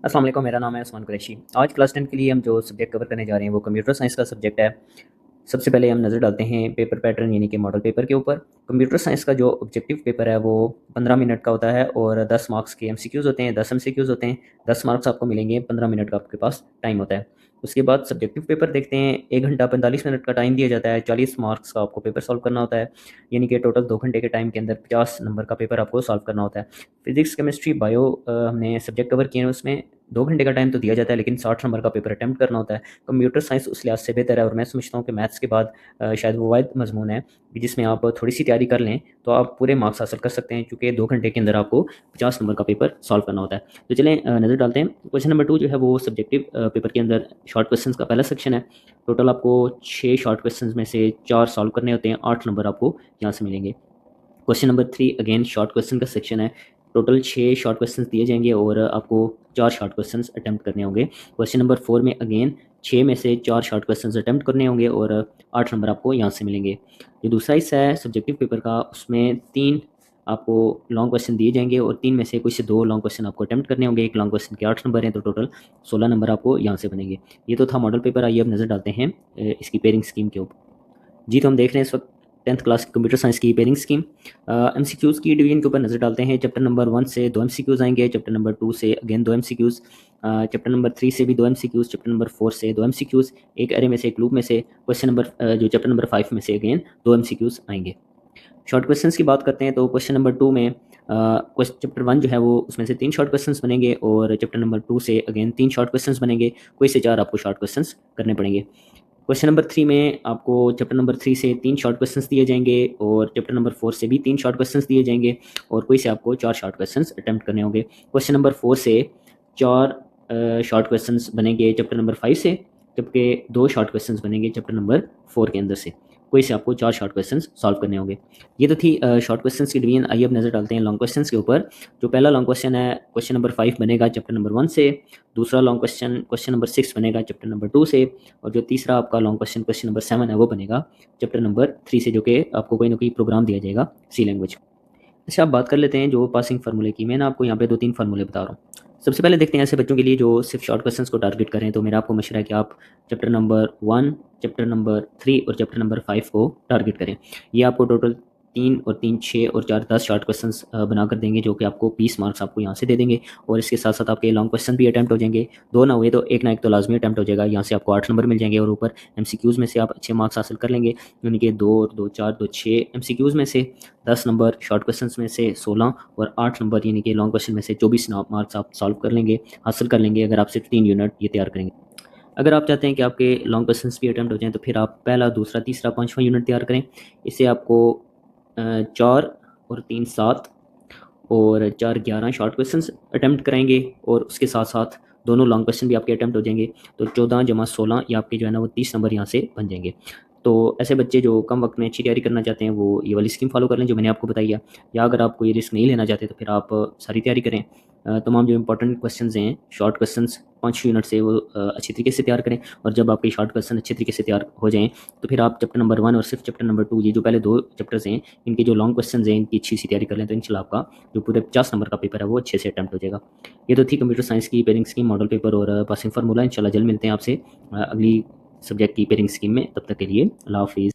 अस्सलाम वालेकुम, मेरा नाम है उस्मान कुरैशी। आज क्लास 10 के लिए हम जो सब्जेक्ट कवर करने जा रहे हैं वो कंप्यूटर साइंस का सब्जेक्ट है। सबसे पहले हम नज़र डालते हैं पेपर पैटर्न यानी कि मॉडल पेपर के ऊपर। कंप्यूटर साइंस का जो ऑब्जेक्टिव पेपर है वो 15 मिनट का होता है और 10 मार्क्स के एमसीक्यूज़ होते हैं, 10 एमसीक्यूज़ होते हैं। 10 मार्क्स आपको मिलेंगे, 15 मिनट का आपके पास टाइम होता है। उसके बाद सब्जेक्टिव पेपर देखते हैं, 1 घंटा 45 मिनट का टाइम दिया जाता है, 40 मार्क्स का आपको पेपर सॉल्व करना होता है। यानी कि टोटल 2 घंटे के टाइम के अंदर 50 नंबर का पेपर आपको सॉल्व करना होता है। फिजिक्स, केमिस्ट्री, बायो हमने सब्जेक्ट कवर किए हैं, उसमें 2 घंटे का टाइम तो दिया जाता है लेकिन 60 नंबर का पेपर अटेम्प्ट करना होता है। कंप्यूटर साइंस उस लिहाज से बेहतर है और मैं समझता हूँ कि मैथ्स के बाद शायद वो वाहिद मजमून है कि जिसमें आप थोड़ी सी तैयारी कर लें तो आप पूरे मार्क्स हासिल कर सकते हैं, क्योंकि 2 घंटे के अंदर आपको 50 नंबर का पेपर सॉल्व करना होता है। तो चलें नज़र डालते हैं। क्वेश्चन नंबर 2 जो है वो सब्जेक्टिव पेपर के अंदर शॉर्ट क्वेश्चन का पहला सेक्शन है। टोटल आपको 6 शॉर्ट क्वेश्चन में से 4 सॉल्व करने होते हैं, 8 नंबर आपको यहाँ से मिलेंगे। Question number 3 again short question का सेक्शन है। टोटल 6 शॉर्ट क्वेश्चंस दिए जाएंगे और आपको 4 शॉर्ट क्वेश्चंस अटेम्प्ट करने होंगे। क्वेश्चन नंबर 4 में अगेन 6 में से 4 शॉर्ट क्वेश्चंस अटेम्प्ट करने होंगे और 8 नंबर आपको यहाँ से मिलेंगे। जो दूसरा हिस्सा है सब्जेक्टिव पेपर का, उसमें 3 आपको लॉन्ग क्वेश्चन दिए जाएंगे और 3 में से कुछ से 2 लॉन्ग क्वेश्चन आपको अटेम्प्ट करने होंगे। एक लॉन्ग क्वेश्चन के 8 नंबर हैं, तो टोटल 16 नंबर आपको यहाँ से बनेंगे। ये तो था मॉडल पेपर। आइए अब नज़र डालते हैं इसकी पेयरिंग स्कीम के ऊपर। जी, तो हम देख रहे हैं इस वक्त 10th क्लास की कंप्यूटर साइंस की पेयरिंग स्कीम। एमसीक्यूज़ की डिवीजन के ऊपर नज़र डालते हैं। चैप्टर नंबर 1 से 2 एमसीक्यूज़ आएंगे, चैप्टर नंबर 2 से अगेन 2 एमसीक्यूज़, चैप्टर नंबर 3 से भी 2 एमसीक्यूज़, चैप्टर नंबर 4 से 2 एमसीक्यूज़, एक एरे में से एक लूप में से क्वेश्चन नंबर जो चैप्टर नंबर 5 में से अगेन 2 एमसीक्यूज़ आएंगे। शॉर्ट क्वेश्चंस की बात करते हैं तो क्वेश्चन नंबर 2 में क्वेश्चन चैप्टर 1 जो है वो उसमें से 3 शॉर्ट क्वेश्चंस बनेंगे और चैप्टर नंबर 2 से अगेन 3 शॉर्ट क्वेश्चंस बनेंगे। कोई से 4 आपको शॉर्ट क्वेश्चंस करने पड़ेंगे। क्वेश्चन नंबर 3 में आपको चैप्टर नंबर 3 से 3 शॉर्ट क्वेश्चंस दिए जाएंगे और चैप्टर नंबर 4 से भी 3 शॉर्ट क्वेश्चंस दिए जाएंगे और कोई से आपको 4 शॉर्ट क्वेश्चंस अटेम्प्ट करने होंगे। क्वेश्चन नंबर 4 से 4 शॉर्ट क्वेश्चंस बनेंगे चैप्टर नंबर 5 से, जबकि 2 शॉर्ट क्वेश्चंस बनेंगे चैप्टर नंबर 4 के अंदर से। कोई से आपको 4 शॉर्ट क्वेश्चंस सॉल्व करने होंगे। ये तो थी शॉर्ट क्वेश्चंस की डिवीजन। आइए अब नज़र डालते हैं लॉन्ग क्वेश्चंस के ऊपर। जो पहला लॉन्ग क्वेश्चन है क्वेश्चन नंबर 5 बनेगा चैप्टर नंबर 1 से। दूसरा लॉन्ग क्वेश्चन क्वेश्चन नंबर 6 बनेगा चैप्टर नंबर 2 से। और जो तीसरा आपका लॉन्ग क्वेश्चन क्वेश्चन नंबर 7 है वो बनेगा चैप्टर नंबर 3 से, जो कि आपको कोई ना कोई प्रोग्राम दिया जाएगा सी लैंग्वेज। अच्छा, आप बात कर लेते हैं जो पासिंग फार्मूले की। मैंने आपको यहाँ पे 2-3 फार्मूले बता रहा हूँ। सबसे पहले देखते हैं ऐसे बच्चों के लिए जो सिर्फ शॉर्ट क्वेश्चंस को टारगेट करें, तो मेरा आपको मशवरा है कि आप चैप्टर नंबर 1, चैप्टर नंबर 3 और चैप्टर नंबर 5 को टारगेट करें। ये आपको टोटल 3 और 3 6 और 4 10 शॉर्ट क्वेश्चंस बना कर देंगे, जो कि आपको 20 मार्क्स आपको यहाँ से दे देंगे। और इसके साथ साथ आपके लॉन्ग क्वेश्चन भी अटैम्प्ट हो जाएंगे। 2 ना हुए तो एक ना एक तो लाजमी अटैम्प्ट हो जाएगा, यहाँ से आपको 8 नंबर मिल जाएंगे। और ऊपर एमसीक्यूज़ में से आप अच्छे मार्क्स हासिल कर लेंगे, यानी कि 2 और 2 4 2 6 एमसीक्यूज़ में से 10 नंबर, शॉर्ट क्वेश्चंस में से 16 और 8 नंबर यानी कि लॉन्ग क्वेश्चन में से 24 मार्क्स आप सॉल्व कर लेंगे, हासिल कर लेंगे, अगर आप सिर्फ 3 यूनिट ये तैयार करेंगे। अगर आप चाहते हैं कि आपके लॉन्ग क्वेश्चंस भी अटेम्प्ट हो जाएँ तो फिर आप पहला, दूसरा, तीसरा, पाँचवां यूनिट तैयार करें। इससे आपको 4 और 3 7 और 4 11 शॉर्ट क्वेश्चंस अटेम्प्ट कराएंगे और उसके साथ साथ दोनों लॉन्ग क्वेश्चन भी आपके अटेम्प्ट हो जाएंगे। तो 14 जमा 16 ये आपके जो है ना वो 30 नंबर यहाँ से बन जाएंगे। तो ऐसे बच्चे जो कम वक्त में अच्छी तैयारी करना चाहते हैं वो ये वाली स्कीम फॉलो कर लें जो मैंने आपको बताई है। या अगर आप कोई रिस्क नहीं लेना चाहते तो फिर आप सारी तैयारी करें। तमाम जो इंपॉर्टेंट क्वेश्चंस हैं शॉर्ट क्वेश्चंस 5 यूनिट से वो अच्छी तरीके से तैयार करें। और जब आपके शॉर्ट क्वेश्चन अच्छे तरीके से तैयार हो जाएँ तो फिर आप चैप्टर नंबर 1 और सिर्फ चैप्टर नंबर 2, ये जो पहले 2 चैप्टर्स हैं, इनके जो लॉन्ग क्वेश्चंस हैं इनकी अच्छी सी तैयारी कर लें तो इंशाल्लाह आपका जो पूरे 50 नंबर का पेपर है वो अच्छे से अटेम्प्ट हो जाएगा। ये तो थी कंप्यूटर साइंस की पेयरिंग स्कीम, मॉडल पेपर और पासिंग फार्मूला। इंशाल्लाह जल्द मिलते हैं आपसे अगली सब्जेक्ट की पेयरिंग स्कीम में। तब तक के लिए अल्लाह हाफिज़।